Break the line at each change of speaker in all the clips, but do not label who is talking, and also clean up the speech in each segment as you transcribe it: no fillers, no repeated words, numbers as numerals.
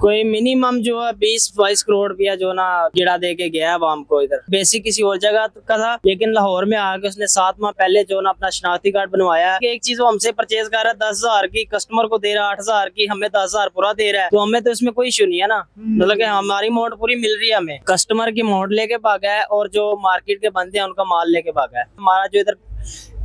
कोई मिनिमम जो है 20-22 करोड़ रुपया जो ना गिरा दे के गया है आवाम को। इधर बेसिक किसी और जगह का था, लेकिन लाहौर में आके उसने 7 माह पहले जो ना अपना शनाख्ती कार्ड बनवाया है। एक चीज वो हमसे परचेज कर रहा है 10,000 की, कस्टमर को दे रहा है 8,000 की, हमें 10,000 पूरा दे रहा है, तो हमें तो इसमें कोई इशू नहीं है ना। मतलब कि हमारी अमाउंट पूरी मिल रही है हमें। कस्टमर की अमाउंट लेके भागा है और जो मार्केट के बंदे हैं उनका माल लेके भागा है। हमारा जो इधर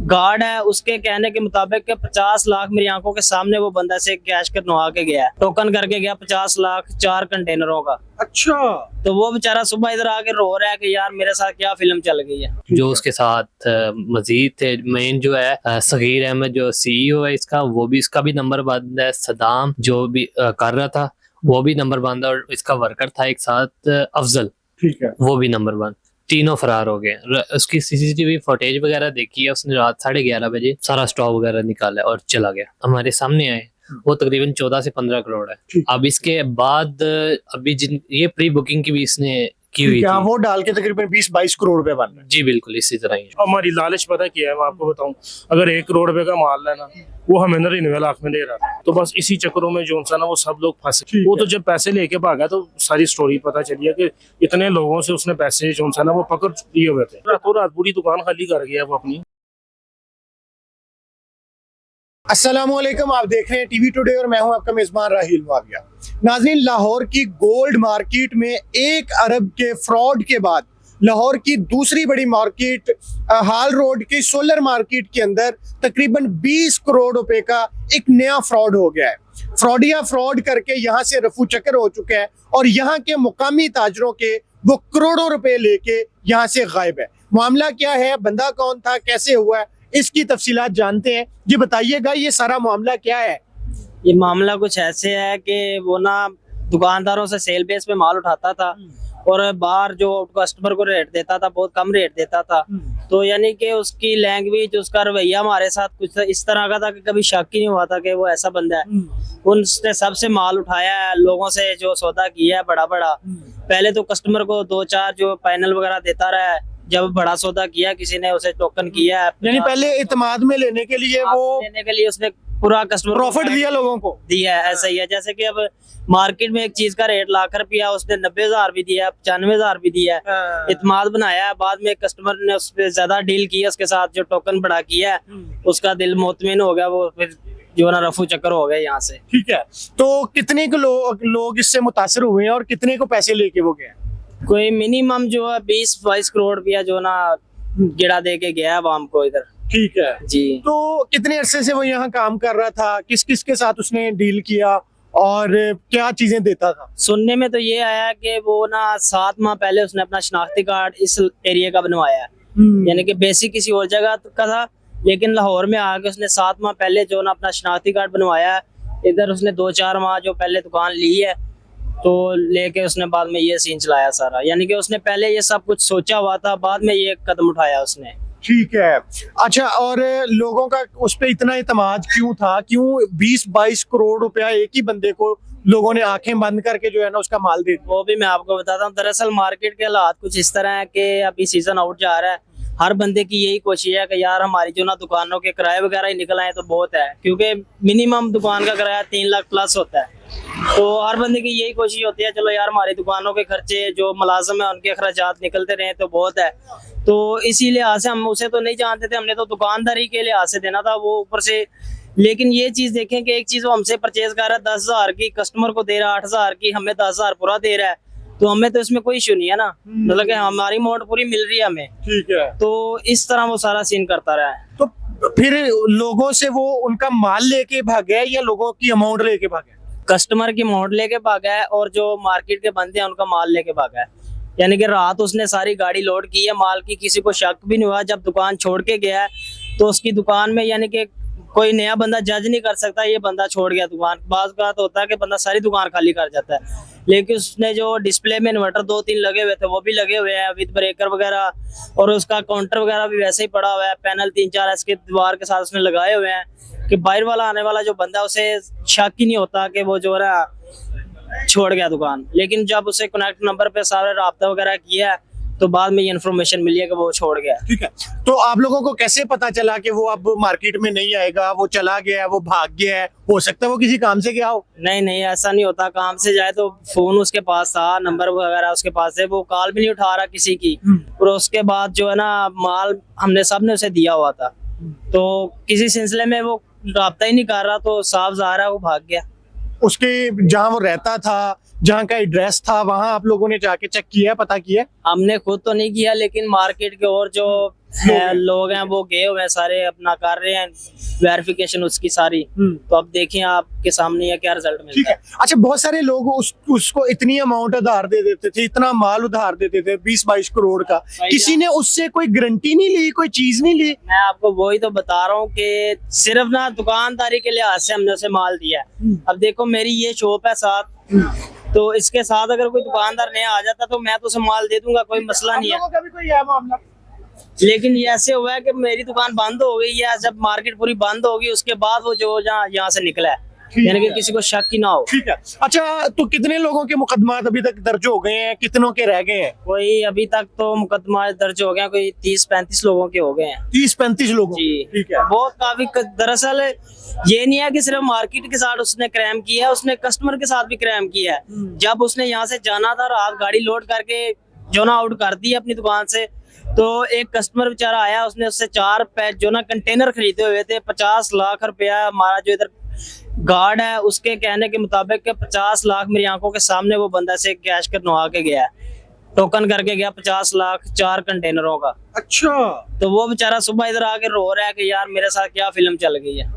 गार्ड है उसके कहने के मुताबिक के 50 लाख मेरी आंखों के सामने वो बंदा से कैश करवा के गया है, टोकन करके गया 50 लाख 4 कंटेनरों का।
अच्छा,
तो वो बेचारा सुबह इधर आके रो रहा है कि यार मेरे साथ क्या फिल्म चल गई है।
जो उसके साथ मजीद थे, मेन जो है सगीर अहमद जो सीईओ है इसका, वो भी, इसका भी नंबर बंद है। सदाम जो भी कर रहा था वो भी नंबर बंद है, और इसका वर्कर था एक साथ अफजल,
ठीक है,
वो भी नंबर बंद। तीनों फरार हो गए। उसकी सीसीटीवी फुटेज वगैरह देखी है उसने, रात 11:30 बजे सारा स्टॉक वगैरह निकाला और चला गया। हमारे सामने आए, वो तकरीबन 14 से 15 करोड़ है। अब इसके बाद अभी जिन ये प्री बुकिंग की भी इसने की हुई
क्या
थी,
वो डाल के तकरीबन 20-22 करोड़ रुपए बन रहे हैं।
जी बिल्कुल इसी तरह ही।
हमारी लालच पता क्या है, मैं आपको बताऊं, अगर 1 करोड़ रुपए का माल है ना, वो हमें 99 लाख में दे रहा था। तो बस इसी चक्करों में जो सा ना वो सब लोग फंसे। वो तो जब पैसे लेके भागा तो सारी स्टोरी पता चली है कि इतने लोगों से उसने पैसे जो सा ना वो पकड़ लिए हुए थे। रातों रात पूरी दुकान खाली कर गया वो अपनी।
अस्सलामुअलैकुम, आप देख रहे हैं टीवी टुडे और मैं हूं आपका मेजबान राहिल मुआविया। नाज़रीन, लाहौर की गोल्ड मार्केट में 1 अरब के फ्रॉड के बाद लाहौर की दूसरी बड़ी मार्केट हाल रोड की सोलर मार्केट के अंदर तकरीबन 20 करोड़ रुपए का एक नया फ्रॉड हो गया है। फ्रॉडिया फ्रॉड करके यहाँ से रफू चक्कर हो चुका है और यहाँ के मुकामी ताजरों के वो करोड़ों रुपए लेके यहाँ से गायब है। मामला क्या है, बंदा कौन था, कैसे हुआ है, इसकी तफसीलात जानते हैं। जी बताइएगा, ये सारा मामला क्या है?
ये मामला कुछ ऐसे है कि वो ना दुकानदारों से सेल बेस पे माल उठाता था और बाहर जो कस्टमर को रेट देता था बहुत कम रेट देता था। तो यानी कि उसकी लैंग्वेज, उसका रवैया हमारे साथ कुछ इस तरह का था कि कभी शक ही नहीं हुआ था कि वो ऐसा बंदा है। उसने सबसे माल उठाया है, लोगों से जो सौदा किया है बड़ा बड़ा। पहले तो कस्टमर को 2-4 जो पैनल वगैरह देता रहा है, जब बड़ा सौदा किया किसी ने उसे टोकन किया है,
यानी पहले इत्मीनान में लेने के लिए वो
लेने के लिए उसने पूरा कस्टमर
प्रॉफिट दिया लोगों को
दिया है। ऐसा ही है जैसे कि अब मार्केट में एक चीज का रेट ₹1,00,000 उसने 90,000 भी दिया है, 95,000 भी दिया है, इत्मीनान बनाया है। बाद में कस्टमर ने उस पर ज्यादा डील किया, उसके साथ जो टोकन बढ़ा किया है उसका दिल मुतमिन हो गया, वो फिर जो ना रफू चक्कर हो गए यहाँ से।
ठीक है, तो कितने को लोग इससे मुतासर हुए हैं और कितने को पैसे लेके वो गए?
कोई मिनिमम जो है 20-22 करोड़ रुपया जो ना गिरा दे के गया है आवाम को इधर।
ठीक है
जी।
तो कितने अरसे से वो यहाँ काम कर रहा था, किस किस के साथ उसने डील किया और क्या चीजें देता था?
सुनने में तो ये आया कि वो ना 7 माह पहले उसने अपना शनाख्ती कार्ड इस एरिया का बनवाया है, यानी कि बेसिक किसी और जगह का था, लेकिन लाहौर में आके उसने 7 माह पहले जो ना अपना शनाख्ती कार्ड बनवाया है। इधर उसने 2-4 माह जो पहले दुकान ली है तो लेके उसने बाद में ये सीन चलाया सारा। यानी कि उसने पहले ये सब कुछ सोचा हुआ था, बाद में ये कदम उठाया उसने।
ठीक है, अच्छा, और लोगों का उस पे इतना इत्मीनान क्यों था? क्यों 20-22 करोड़ रुपया एक ही बंदे को लोगों ने आंखें बंद करके जो है ना उसका माल दे दिया?
वो भी मैं आपको बताता हूँ। दरअसल मार्केट के हालात कुछ इस तरह है कि अभी सीजन आउट जा रहा है, हर बंदे की यही कोशिश है कि यार हमारी जो ना दुकानों के किराए वगैरह ही निकल आए तो बहुत है, क्योंकि मिनिमम दुकान का किराया 3 लाख प्लस होता है। तो हर बंदे की यही कोशिश होती है चलो यार हमारी दुकानों के खर्चे जो मुलाजम है उनके अखराजात निकलते रहे तो बहुत है। तो इसी लिहाज से हम उसे तो नहीं जानते थे, हमने तो दुकानदारी के लिहाज से देना था वो ऊपर से। लेकिन ये चीज देखें कि एक चीज वो हमसे परचेज कर रहा है 10,000 की, कस्टमर को दे रहा है 8,000 की, हमें 10,000 पूरा दे रहा है, तो हमें तो इसमें कोई इशू नहीं है ना। मतलब कि हमारी अमाउंट पूरी मिल रही है हमें।
ठीक है,
तो इस तरह वो सारा सीन करता रहा है।
तो फिर लोगों से वो उनका माल लेके भागे या लोगों की अमाउंट लेके भागे?
कस्टमर की अमाउंट लेके भागा है और जो मार्केट के बंदे हैं उनका माल लेके भागा है। यानी कि रात उसने सारी गाड़ी लोड की है माल की, किसी को शक भी नहीं हुआ। जब दुकान छोड़ के गया है तो उसकी दुकान में यानी कि कोई नया बंदा जज नहीं कर सकता ये बंदा छोड़ गया दुकान। बात होता है कि बंदा सारी दुकान खाली कर जाता है, लेकिन उसने जो डिस्प्ले में इन्वर्टर 2-3 लगे हुए थे वो भी लगे हुए हैं विद ब्रेकर वगैरह, और उसका काउंटर वगैरह भी वैसे ही पड़ा हुआ है। पैनल 3-4 इसके दीवार के साथ उसने लगाए हुए हैं कि बाहर वाला आने वाला जो बंदा उसे शक ही नहीं होता कि वो जो है छोड़ गया दुकान। लेकिन जब उसे कनेक्ट नंबर पे सारा राब्ता वगैरह किया तो बाद में ये इन्फॉर्मेशन मिली है कि वो छोड़ गया।
ठीक है, तो आप लोगों को कैसे पता चला कि वो अब मार्केट में नहीं आएगा, वो चला गया है, वो भाग गया है? हो सकता है वो किसी काम से गया हो।
नहीं नहीं, ऐसा नहीं होता। काम से जाए तो फोन उसके पास था, नंबर वगैरह उसके पास है, वो कॉल भी नहीं उठा रहा किसी की। और उसके बाद जो है ना, माल हमने सबने उसे दिया हुआ था, तो किसी सिलसिले में वो राब्ता ही नहीं कर रहा, तो साफ ज़ाहिर है वो भाग गया।
उसके जहाँ वो रहता था, जहाँ का एड्रेस था, वहां आप लोगों ने जाके चेक किया, पता किया?
हमने खुद तो नहीं किया, लेकिन मार्केट के और जो लोग हैं वो गए हुए हैं, सारे अपना कर रहे हैं वेरिफिकेशन उसकी सारी। तो अब देखें आपके सामने क्या रिजल्ट
ठीक
मिलता
है।
है।
अच्छा, बहुत सारे लोग उसको इतनी अमाउंट उधार दे देते थे, इतना माल उधार देते थे 20-22 करोड़ का, किसी ने उससे कोई गारंटी नहीं ली, कोई चीज नहीं ली?
मैं आपको वही तो बता रहा हूँ कि सिर्फ ना दुकानदारी के लिहाज से हमने उसे माल दिया है। अब देखो मेरी ये शॉप है साथ, तो इसके साथ अगर कोई दुकानदार नया आ जाता तो मैं तो उसे माल दे दूंगा, कोई मसला नहीं है।
कभी कोई है मामला?
लेकिन ये ऐसे हुआ है कि मेरी दुकान बंद हो गई है, जब मार्केट पूरी बंद होगी उसके बाद वो जो यहाँ से निकला है, यानी कि किसी को शक ही ना हो।
ठीक है। अच्छा, तो कितने लोगों के मुकदमात अभी तक दर्ज हो गए हैं, कितनों के रह गए हैं?
कोई अभी तक तो मुकदमा दर्ज हो गया, कोई 30-35 लोगों के हो गए हैं।
30-35 लोगों?
जी,
ठीक है।
वो काफी दरअसल ये नहीं है कि सिर्फ मार्केट के साथ उसने क्राइम किया है, उसने कस्टमर के साथ भी क्राइम किया है। जब उसने यहाँ से जाना था, रात गाड़ी लोड करके जो ना आउट कर दी अपनी दुकान से, तो एक कस्टमर बेचारा आया, उसने उससे 4 जो ना कंटेनर खरीदे हुए थे, 50 लाख रुपया। हमारा जो इधर गार्ड है उसके कहने के मुताबिक 50 लाख मेरी आंखों के सामने वो बंदा से कैश करवा के गया है, टोकन करके गया 50 लाख 4 कंटेनरों का।
अच्छा,
तो वो बेचारा सुबह इधर आके रो रहा है कि यार मेरे साथ क्या फिल्म चल गई है।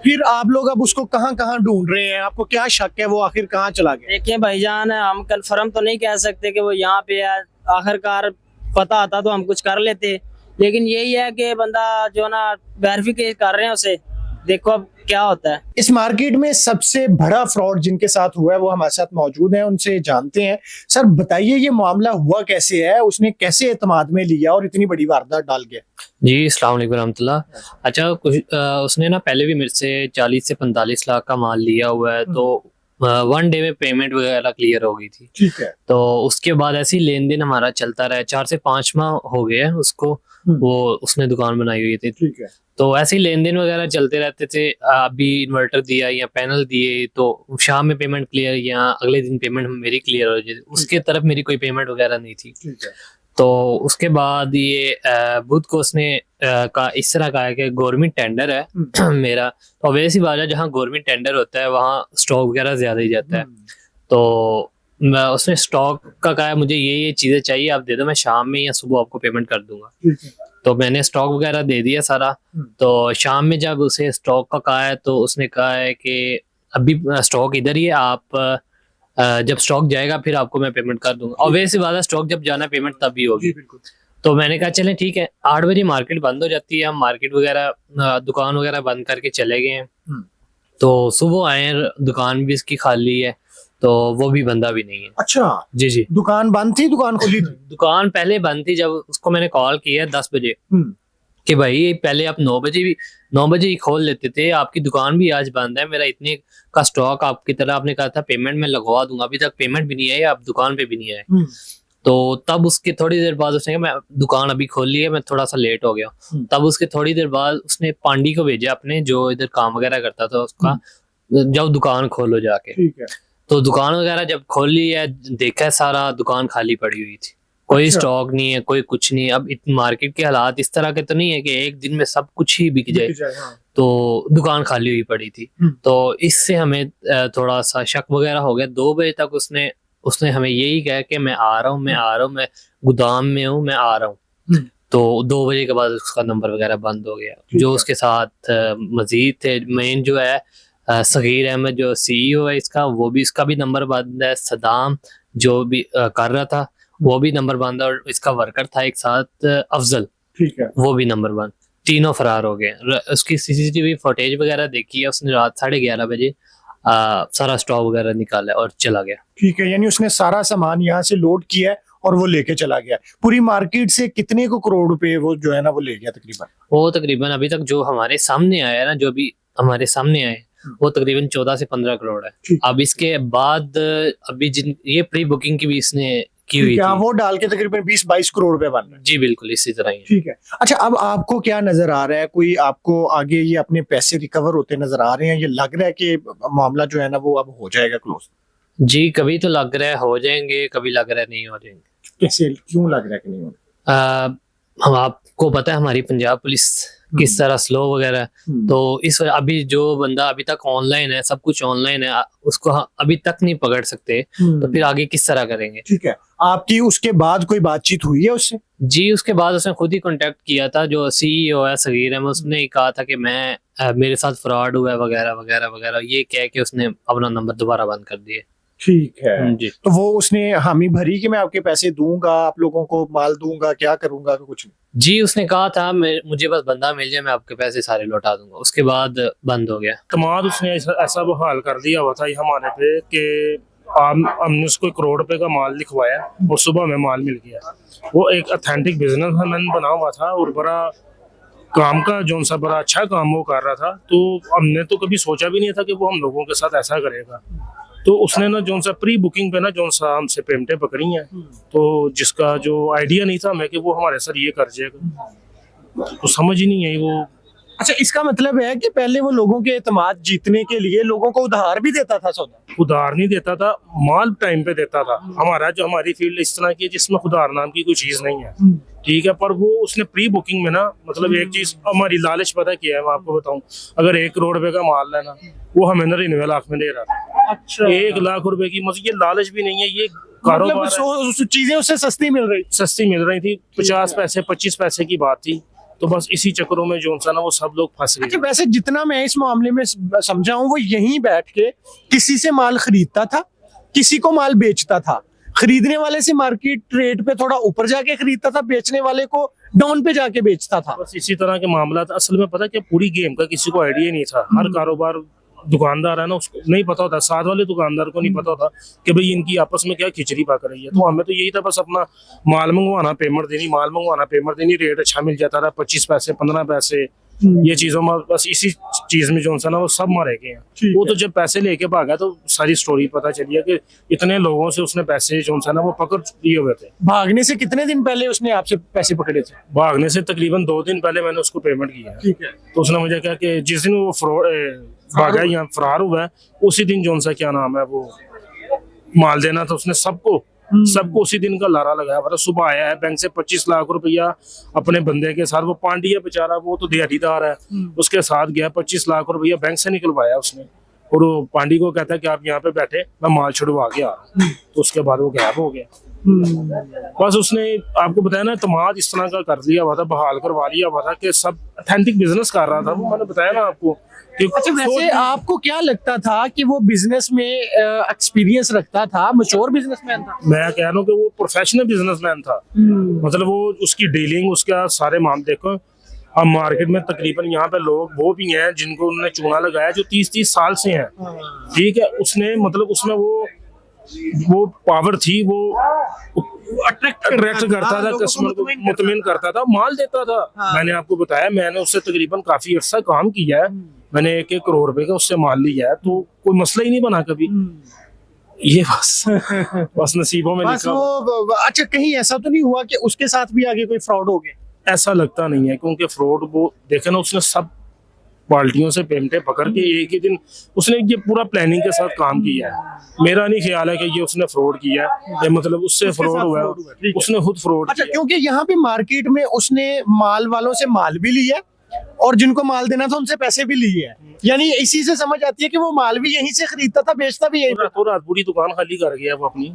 फिर आप लोग अब उसको कहाँ कहाँ ढूंढ रहे हैं? आपको क्या शक है वो आखिर कहाँ चला गया?
देखिए भाईजान, हम कंफर्म तो नहीं कह सकते कि वो यहाँ पे है, आखिरकार पता आता तो हम कुछ कर लेते, लेकिन यही है कि बंदा जो ना वेरिफिकेशन कर रहे हैं उसे, देखो अब क्या होता है।
इस मार्केट में सबसे बड़ा फ्रॉड जिनके साथ हुआ है वो हमारे साथ मौजूद हैं, उनसे जानते हैं। सर बताइए, ये मामला हुआ कैसे है, उसने कैसे एतमाद में लिया और इतनी बड़ी वारदात डाल गया?
जी, अस्सलाम वालेकुम रहमतुल्लाह। अच्छा, उसने ना पहले भी मेरे से 40 से 45 लाख का माल लिया हुआ है, तो 1 डे में पेमेंट वगैरह क्लियर हो गई थी।
ठीक है।
तो उसके बाद ऐसे ही लेन देन हमारा चलता रहा। 4 से 5 माह हो गए हैं उसको, वो उसने दुकान बनाई हुई थी।
ठीक है।
तो ऐसे ही लेन देन वगैरह चलते रहते थे। अभी इन्वर्टर दिया या पैनल दिए तो शाम में पेमेंट क्लियर, या अगले दिन पेमेंट मेरी क्लियर हो जाती, उसके तरफ मेरी कोई पेमेंट वगैरह नहीं थी।
ठीक है।
तो उसके बाद ये बुध को उसने का इस तरह कहा है कि गवर्नमेंट टेंडर है मेरा, तो वैसी बात है जहाँ गवर्नमेंट टेंडर होता है वहाँ स्टॉक वगैरह ज्यादा ही जाता है। तो उसने स्टॉक का कहा है मुझे ये चीजें चाहिए, आप दे दो, मैं शाम में या सुबह आपको पेमेंट कर दूंगा।
ठीक है।
तो मैंने स्टॉक वगैरह दे दिया सारा। तो शाम में जब उसे स्टॉक का कहा है तो उसने कहा है कि अभी स्टॉक इधर ही है, आप जब स्टॉक जाएगा फिर आपको मैं पेमेंट कर दूंगा। और वैसे बात है, स्टॉक जब जाना पेमेंट तभी होगी। तो मैंने कहा चलें ठीक है। 8 बजे मार्केट बंद हो जाती है, हम मार्केट वगैरह दुकान वगैरह बंद करके चले गए हैं। तो सुबह आए, दुकान भी इसकी खाली है, तो वो भी बंदा भी नहीं है।
अच्छा,
जी जी,
दुकान बंद थी, दुकान खुली थी?
दुकान पहले बंद थी। जब उसको मैंने कॉल किया 10 बजे कि भाई पहले आप 9 बजे ही खोल लेते थे, आपकी दुकान भी आज बंद है, मेरा इतने का स्टॉक आपकी तरह आपने कहा था पेमेंट में लगवा दूंगा, अभी तक पेमेंट भी नहीं आई, आप दुकान पे भी नहीं आए। तो तब उसके थोड़ी देर बाद उसने कहा मैं दुकान अभी खोल ली है, मैं थोड़ा सा लेट हो गया। तब उसके थोड़ी देर बाद उसने पांडी को भेजा अपने, जो इधर काम वगैरह करता था उसका, जब दुकान खोलो जाके।
ठीक है।
तो दुकान वगैरह जब खोल ली है, देखा है सारा दुकान खाली पड़ी हुई थी, कोई
अच्छा।
स्टॉक नहीं है, कोई कुछ नहीं है। अब मार्केट के हालात इस तरह के तो नहीं है कि एक दिन में सब कुछ ही बिक जाए।
हाँ।
तो दुकान खाली हुई पड़ी थी। तो इससे हमें थोड़ा सा शक वगैरह हो गया। 2 बजे तक उसने हमें यही कहा कि मैं आ रहा हूँ, मैं गोदाम में हूँ, मैं आ रहा हूँ। तो 2 बजे के बाद उसका नंबर वगैरह बंद हो गया। जो उसके साथ मजीद थे, मेन जो है सगीर अहमद जो CEO है इसका, वो भी, इसका भी नंबर बंद है। सदाम जो भी कर रहा था वो भी नंबर बंद है, और इसका वर्कर था एक साथ अफजल,
ठीक है,
वो भी नंबर बंद। तीनों फरार हो गए। उसकी CCTV फुटेज वगैरह देखी है, उसने रात 11:30 बजे सारा स्टॉक वगैरह निकाला और चला गया।
ठीक है। यानी उसने सारा सामान यहाँ से लोड किया है और वो लेके चला गया। पूरी मार्केट से कितने को करोड़ रुपए वो जो है ना वो ले गया तकरीबन?
वो तकरीबन अभी तक जो हमारे सामने आया है ना, जो अभी हमारे सामने आए, वो तकरीबन 14 से 15 करोड़ है। अब इसके बाद अभी जिन ये प्री बुकिंग की भी इसने की हुई
क्या
थी।
वो डाल के तकरीबन 20-22 करोड़ रुपए बन रहे हैं।
जी बिल्कुल इसी तरह ही।
ठीक है। अच्छा, अब आपको क्या नजर आ रहा है? कोई आपको आगे ये अपने पैसे रिकवर होते नजर आ रहे हैं? ये लग रहा है कि मामला जो है ना वो अब हो जाएगा क्लोज?
जी कभी तो लग रहा है हो जाएंगे, कभी लग रहा है नहीं हो जाएंगे।
कैसे, क्यों लग रहा है कि नहीं होगा?
हम आपको पता है हमारी पंजाब पुलिस किस तरह स्लो वगैरह है, तो इस अभी जो बंदा अभी तक ऑनलाइन है, सब कुछ ऑनलाइन है, उसको अभी तक नहीं पकड़ सकते, तो फिर आगे किस तरह करेंगे।
ठीक है। आपकी उसके बाद कोई बातचीत हुई है उससे?
जी उसके बाद उसने खुद ही कांटेक्ट किया था, जो सीईओ है सगीर अहमद, उसने ही कहा था कि मैं मेरे साथ फ्रॉड हुआ है वगैरह वगैरह वगैरह, ये कह के उसने अपना नंबर दोबारा बंद कर दिए।
ठीक है।
जी
तो वो उसने हामी भरी कि मैं आपके पैसे दूंगा, आप लोगों को माल दूंगा, क्या करूंगा, तो कुछ नहीं?
जी उसने कहा था मुझे बस बंदा मिल जाए, मैं आपके पैसे सारे लौटा दूंगा। उसके बाद बंद हो गया।
कमाल उसने ऐसा बहाल कर दिया हुआ था ये हमारे पे कि हमने उसको 1 करोड़ रुपए का माल लिखवाया और सुबह में माल मिल गया। वो एक ऑथेंटिक बिजनेसमैन बना हुआ था और बड़ा काम का जो सा बड़ा अच्छा काम वो कर रहा था, तो हमने तो कभी सोचा भी नहीं था कि वो हम लोगों के साथ ऐसा करेगा। तो उसने ना जो सा प्री बुकिंग पे ना जो सा हमसे पेमेंटें पकड़ी हैं, तो जिसका जो आइडिया नहीं था हमें कि वो हमारे साथ ये कर जाएगा, तो समझ ही नहीं आई वो।
अच्छा, इसका मतलब है कि पहले वो लोगों के एतमाद जीतने के लिए लोगों को उधार भी देता था सौदा?
उधार नहीं देता था, माल टाइम पे देता था। हमारी फील्ड इस तरह की है जिसमें उधार नाम की कोई चीज नहीं है, ठीक है। पर वो उसने प्री बुकिंग में ना, मतलब एक चीज हमारी लालच पता क्या है मैं आपको बताऊं, अगर 1 करोड़ रुपए का माल लेना, वो हमें 99 लाख में दे रहा था।
अच्छा।
1 लाख रुपए की, मतलब ये लालच भी नहीं है, ये कारोबार है।
चीजें उससे सस्ती मिल रही?
सस्ती मिल रही थी, 50 पैसे 25 पैसे की बात थी, तो बस इसी चक्करों में जो सा ना वो सब लोग फंस
अच्छा,
गए।
वैसे जितना मैं इस मामले में समझा हूँ, वो यहीं बैठ के किसी से माल खरीदता था, किसी को माल बेचता था। खरीदने वाले से मार्केट रेट पे थोड़ा ऊपर जाके खरीदता था, बेचने वाले को डाउन पे जाके बेचता था।
बस इसी तरह के मामला था। असल में पता क्या, पूरी गेम का किसी को आइडिया नहीं था। हर कारोबार दुकानदार है ना, उसको नहीं पता होता, साथ वाले दुकानदार को नहीं पता होता कि भाई इनकी आपस में क्या खिचड़ी पक रही है। तो हमें तो यही था बस अपना माल मंगवाना, पेमेंट देनी, रेट अच्छा मिल जाता था, 25 पैसे 15 पैसे, ये चीजों में बस इसी चीज में जो सा ना वो सब मारे गए हैं। वो तो जब पैसे लेके भागा तो सारी स्टोरी पता चली है कि इतने लोगों से उसने पैसे जो सा ना वो पकड़ लिए हुए थे।
भागने से कितने दिन पहले उसने आपसे पैसे पकड़े थे?
भागने से तकरीबन 2 दिन पहले मैंने उसको पेमेंट किया है।
ठीक है।
तो उसने मुझे कहा कि जिस दिन वो भागा या फरार हुआ है, उसी दिन जो सा क्या नाम है वो माल देना था उसने सबको उसी दिन का लारा लगाया। मतलब सुबह आया है बैंक से 25 लाख रुपया अपने बंदे के साथ, वो पांडी है बेचारा, वो तो दिहाड़ीदार है, उसके साथ गया, 25 लाख रुपया बैंक से निकलवाया उसने। और वो पांडी को कहता है कि आप यहाँ पे बैठे, मैं माल छुड़वा के आ रहा हूं। तो उसके बाद वो गायब हो गया। बस उसने आपको बताया ना, तमाद इस तरह का कर दिया हुआ था, बहाल करवा लिया हुआ था कि सब ऑथेंटिक बिजनेस कर रहा था वो। मैंने बताया ना आपको कि
अच्छा, वैसे आपको क्या लगता था कि वो बिजनेस में एक्सपीरियंस रखता था, मैच्योर बिजनेसमैन था?
मैं कह रहा हूँ कि वो प्रोफेशनल बिजनेसमैन था। मतलब वो उसकी डीलिंग, उसका सारे मामले देखो। अब मार्केट में तकरीबन यहाँ पे लोग वो भी हैं जिनको उन्होंने चूना लगाया जो 30-30 साल से हैं, ठीक है। उसने मतलब उसमें वो पावर थी, वो अट्रैक्ट करता था, कस्टमर को मुतमिन करता था, माल देता था। मैंने आपको बताया, मैंने उससे तकरीबन काफी अर्सा काम किया है, मैंने 1-1 करोड़ रुपए का उससे माल लिया है, तो कोई मसला ही नहीं बना कभी। ये बस नसीबों में
बस
लिखा।
वो अच्छा, कहीं ऐसा तो नहीं हुआ कि उसके साथ भी आगे कोई फ्रॉड हो गया?
ऐसा लगता नहीं है, क्योंकि फ्रॉड वो देखे ना, उसने सब पार्टियों से पेमेंटें पकड़ के एक ही दिन उसने ये पूरा प्लानिंग के साथ काम किया है। मेरा नहीं ख्याल है कि ये उसने फ्रॉड किया है, मतलब उससे फ्रॉड हुआ है, उसने खुद फ्रॉड
अच्छा,
किया।
क्योंकि यहाँ पे मार्केट में उसने माल वालों से माल भी लिया और जिनको माल देना था उनसे पैसे भी लिए हैं, यानी इसी से समझ आती है कि वो माल भी यहीं से खरीदता था, बेचता भी यहीं पे।
रातों रात पूरी दुकान खाली कर गया वो अपनी।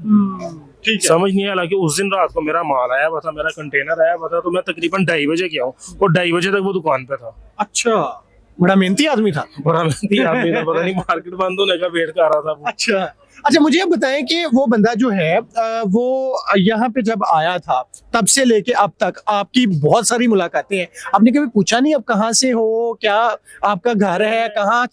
ठीक है।
समझ नहीं आया। हालांकि उस दिन रात को मेरा माल आया हुआ था, मेरा कंटेनर आया हुआ था, तो मैं तकरीबन 2:30 बजे गया हूँ और 2:30 बजे तक वो दुकान पे था।
अच्छा, बड़ा मेहनती आदमी था।
बड़ा मेहनती आदमी था, पता नहीं मार्केट बंद होने का वेट कर रहा था वो।
अच्छा, मुझे ये बताएं कि वो बंदा जो है वो यहाँ पे जब आया था तब से लेके अब तक आपकी बहुत सारी मुलाकातें हैं, आपने कभी पूछा नहीं आप कहाँ से हो, क्या आपका घर है, कहाँ?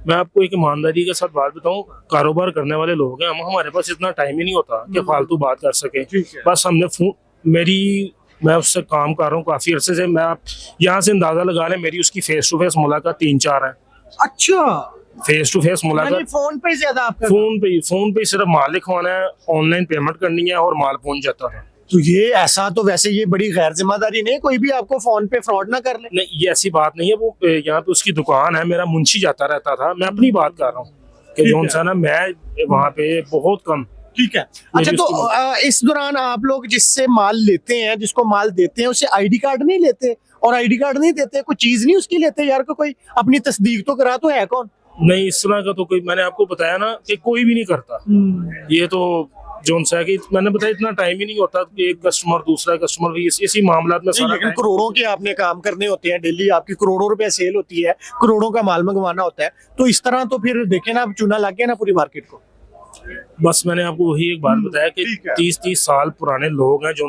मैं आपको एक ईमानदारी के साथ बात बताऊं, कारोबार करने वाले लोग हैं हम, हमारे पास इतना टाइम ही नहीं होता कि फालतू बात कर सके। बस हमने मैं उससे काम कर रहा हूँ काफी अरसे से। मैं आप यहाँ से अंदाजा लगा लें, मेरी उसकी फेस टू फेस मुलाकात 3-4 है।
अच्छा,
फेस टू फेस
यानी
मुलाकात,
फोन पे ज्यादा आपका
फोन पे सिर्फ माल लिखवाना है, ऑनलाइन पेमेंट करनी है और माल पहुंच जाता था।
तो ये ऐसा तो वैसे ये बड़ी गैर जिम्मेदारी नहीं, कोई भी आपको फोन पे फ्रॉड ना कर ले।
नहीं, ये ऐसी बात नहीं है। वो यहाँ पे उसकी दुकान है, मेरा मुंशी जाता रहता था। मैं अपनी बात कर रहा हूँ कि जो सा ना, मैं वहाँ पे बहुत कम।
ठीक है। अच्छा, तो इस दौरान आप लोग जिससे माल लेते हैं, जिसको माल देते हैं, उसे आईडी कार्ड नहीं लेते? और आईडी कार्ड नहीं देते, कोई चीज नहीं उसकी लेते यार? कोई अपनी तस्दीक तो करा, तो है कौन?
नहीं, इस तरह का तो कोई, मैंने आपको बताया ना कि कोई भी नहीं करता। ये तो जोन सा है कि मैंने बताया, इतना टाइम ही नहीं होता कि एक कस्टमर दूसरा कस्टमर भी इसी मामला में सारा
लेकिन
time-
करोड़ों के आपने काम करने होते हैं, डेली आपकी करोड़ों रुपए सेल होती है, करोड़ों का माल मंगवाना होता है, तो इस तरह तो फिर देखे ना, चूना लग गया ना पूरी मार्केट को।
बस मैंने आपको वही एक बात बताया कि
ठीक है।
30-30 साल पुराने लोग हैं, जो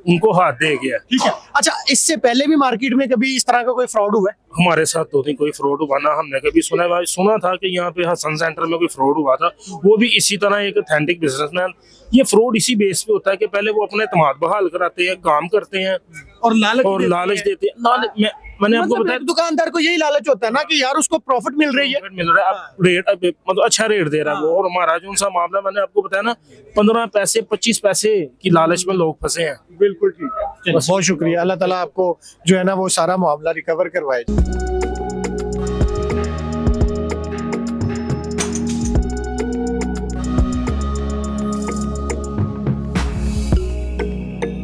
उनको हाथ दे गया।
ठीक है। अच्छा, इससे पहले भी मार्केट में कभी इस तरह का कोई फ्रॉड हुआ है?
हमारे साथ तो नहीं कोई फ्रॉड हुआ ना, हमने कभी सुना था कि यहाँ पे हसन सेंटर में कोई फ्रॉड हुआ था। वो भी इसी तरह, एक ऑथेंटिक बिजनेसमैन। ये फ्रॉड इसी बेस पे होता है कि पहले वो अपने एतमाद बहाल कराते हैं, काम करते हैं
और
लालच देते हैं। मैंने आपको
मतलब
बताया,
एक दुकानदार को यही लालच होता है ना कि यार उसको प्रॉफिट मिल रही है।
मिल रहा है, अब रेट मतलब अच्छा रेट दे रहा है वो। और हमारा जो सा मामला, मैंने आपको बताया ना, 15 पैसे 25 पैसे की लालच में लोग फंसे हैं।
बिल्कुल ठीक है। बहुत शुक्रिया। अल्लाह ताला आपको जो है ना वो सारा मामला रिकवर करवाए।